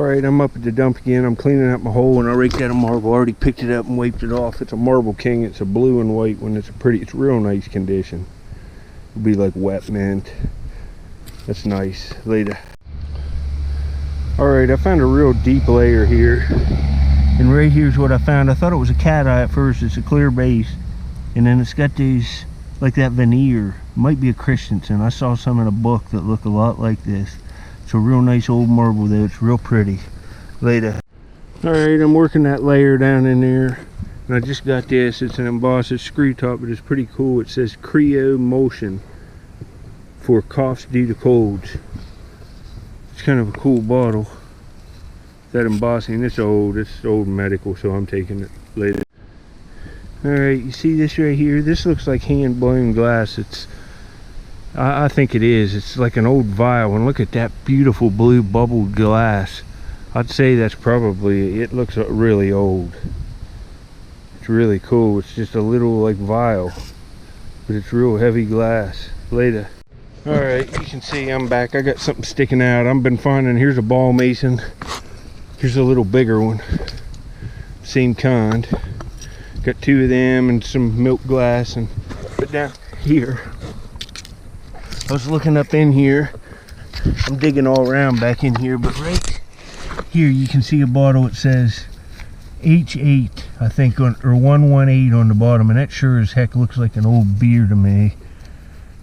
Alright, I'm up at the dump again. I'm cleaning out my hole and I raked out a marble. I already picked it up and wiped it off. It's a Marble King. It's a blue and white one. It's real nice condition. It'll be like wet mint. That's nice. Later. Alright, I found a real deep layer here. And right here's what I found. I thought it was a cat eye at first. It's a clear base. And then it's got these, like that veneer. It might be a Christensen. I saw some in a book that look a lot like this. It's a real nice old marble though. It's real pretty. Later. Alright, I'm working that layer down in there. And I just got this. It's an embossed screw top, but it's pretty cool. It says Creo Motion for coughs due to colds. It's kind of a cool bottle. That embossing, it's old medical, so I'm taking it later. Alright, you see this right here? This looks like hand blown glass. I think it is. It's like an old vial, and look at that beautiful blue bubbled glass. I'd say that's probably, it looks really old. It's really cool. It's just a little like vial, but it's real heavy glass. Later. Alright, you can see I'm back. I got something sticking out. I've been finding, here's a ball mason. Here's a little bigger one. Same kind. Got two of them and some milk glass. And but down here, I was looking up in here. I'm digging all around back in here, but right here you can see a bottle. It says H8, I think, or 118 on the bottom, and that sure as heck looks like an old beer to me.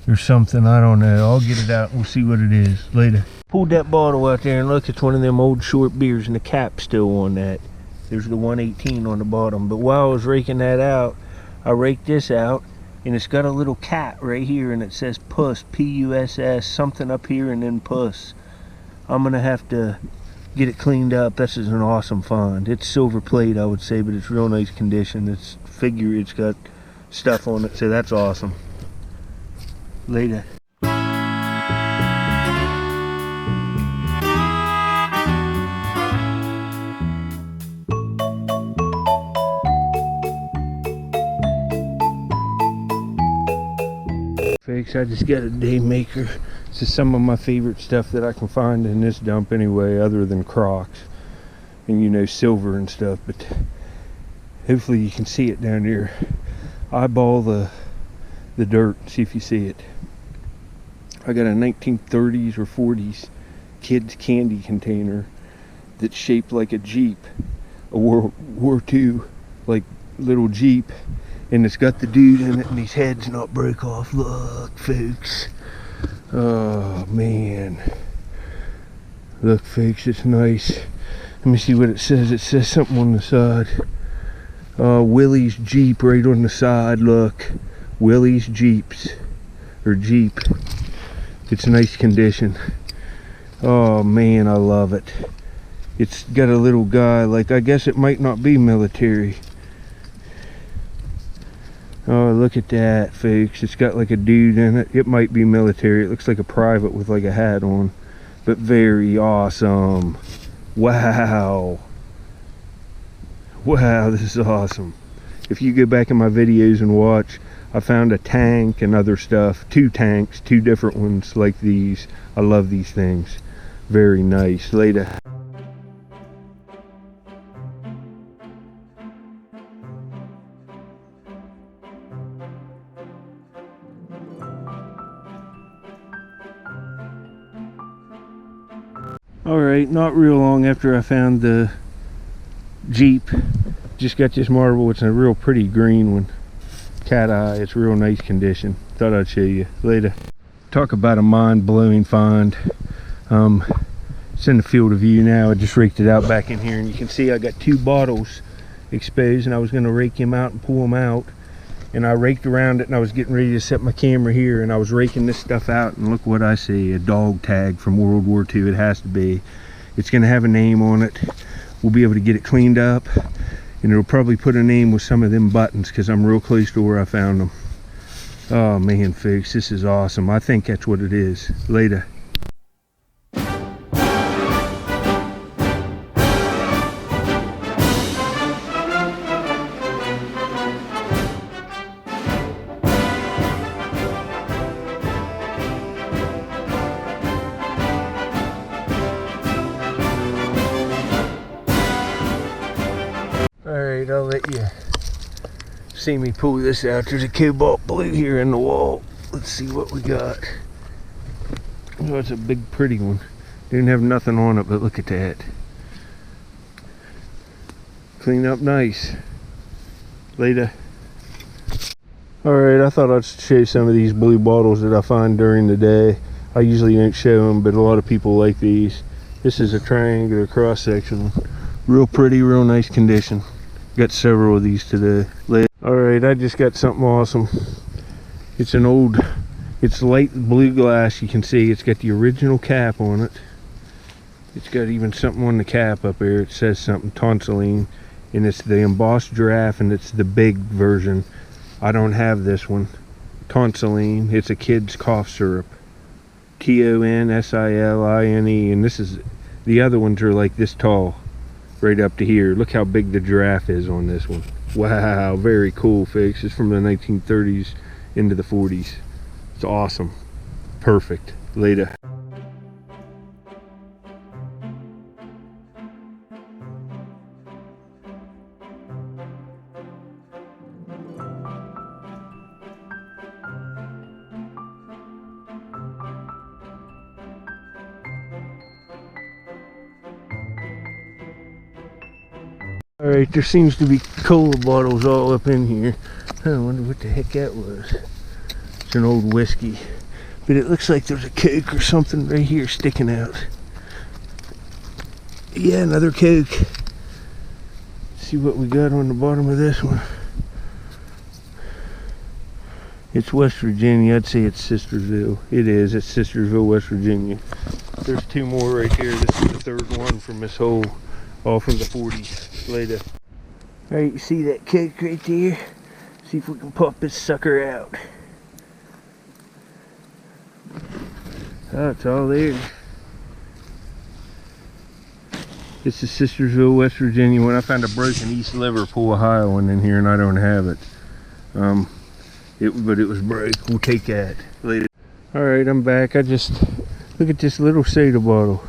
Or something, I don't know. I'll get it out and we'll see what it is later. Pulled that bottle out there and look, it's one of them old short beers and the cap's still on that. There's the 118 on the bottom. But while I was raking that out, I raked this out and it's got a little cat right here and it says Puss, P-U-S-S, something up here and then Puss. I'm gonna have to get it cleaned up. This is an awesome find. It's silver plate, I would say, but it's real nice condition. It's got stuff on it, so that's awesome. Later. Folks, I just got a day maker. This is some of my favorite stuff that I can find in this dump anyway, other than Crocs and, you know, silver and stuff, but hopefully you can see it down there. Eyeball the dirt, see if you see it. I got a 1930s or 40s kids candy container that's shaped like a Jeep, a World War II like little Jeep, and it's got the dude in it and his head's not broke off. Look, folks. Oh man, look, folks, it's nice. Let me see what it says. It says something on the side. Willie's Jeep right on the side. Look, Willie's Jeeps, or Jeep. It's nice condition. Oh man, I love it. It's got a little guy, like, I guess it might not be military. Oh, look at that, folks. It's got like a dude in it. It might be military. It looks like a private with like a hat on, but very awesome. Wow. Wow, this is awesome. If you go back in my videos and watch, I found a tank and other stuff. 2 tanks, 2 different ones like these. I love these things. Very nice. Later. Alright, not real long after I found the Jeep. Just got this marble. It's a real pretty green one. Cat eye. It's real nice condition. Thought I'd show you. Later. Talk about a mind-blowing find. It's in the field of view now. I just raked it out back in here, and you can see I got 2 bottles exposed, and I was going to rake them out and pull them out, and I raked around it, and I was getting ready to set my camera here, and I was raking this stuff out, and look what I see. A dog tag from World War II. It has to be. It's going to have a name on it. We'll be able to get it cleaned up, and it'll probably put a name with some of them buttons because I'm real close to where I found them. Oh man, folks, this is awesome. I think that's what it is. Later. Alright, I'll let you see me pull this out. There's a cobalt blue here in the wall. Let's see what we got. Oh, it's a big pretty one. Didn't have nothing on it, but look at that. Clean up nice. Later. Alright, I thought I'd show you some of these blue bottles that I find during the day. I usually don't show them, but a lot of people like these. This is a triangular cross section. Real pretty, real nice condition. Got several of these today. Alright, I just got something awesome. It's an old, it's light blue glass. You can see it's got the original cap on it. It's got even something on the cap up here. It says something, tonsilline. And it's the embossed giraffe, and it's the big version. I don't have this one. Tonsilline. It's a kid's cough syrup. Tonsilline. And this is, the other ones are like this tall. Right up to here. Look how big the giraffe is on this one. Wow, very cool, folks. It's from the 1930s into the 40s. It's awesome. Perfect. Later. Alright, there seems to be cola bottles all up in here. I wonder what the heck that was. It's an old whiskey. But it looks like there's a Coke or something right here sticking out. Yeah, another Coke. Let's see what we got on the bottom of this one. It's West Virginia. I'd say it's Sistersville. It is. It's Sistersville, West Virginia. There's two more right here. This is the third one from this hole. All from the 40s. Later. Alright, you see that Coke right there? See if we can pop this sucker out. Oh, it's all there. This is Sistersville, West Virginia. When I found a broken East Liverpool, Ohio one in here, and I don't have it. But it was broke. We'll take that later. Alright, I'm back. Look at this little soda bottle.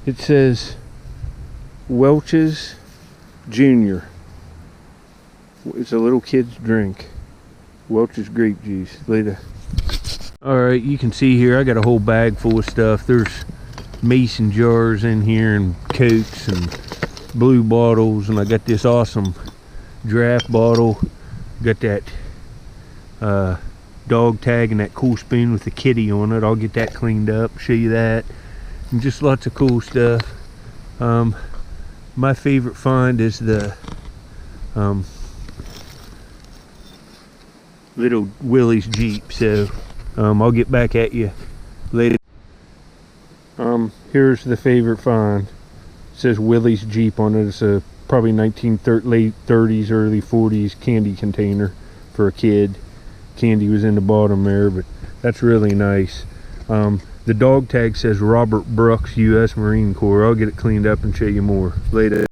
It says Welch's Junior. It's a little kid's drink. Welch's grape juice. Later. Alright, you can see here I got a whole bag full of stuff. There's mason jars in here and Cokes and blue bottles, and I got this awesome draft bottle. Got that dog tag and that cool spoon with the kitty on it. I'll get that cleaned up, show you that. And just lots of cool stuff. My favorite find is the little Willie's Jeep. So I'll get back at you later. Here's the favorite find. It says Willie's Jeep on it. It's a probably late 30s, early 40s candy container for a kid. Candy was in the bottom there, but that's really nice. The dog tag says Robert Brooks, U.S. Marine Corps. I'll get it cleaned up and show you more later.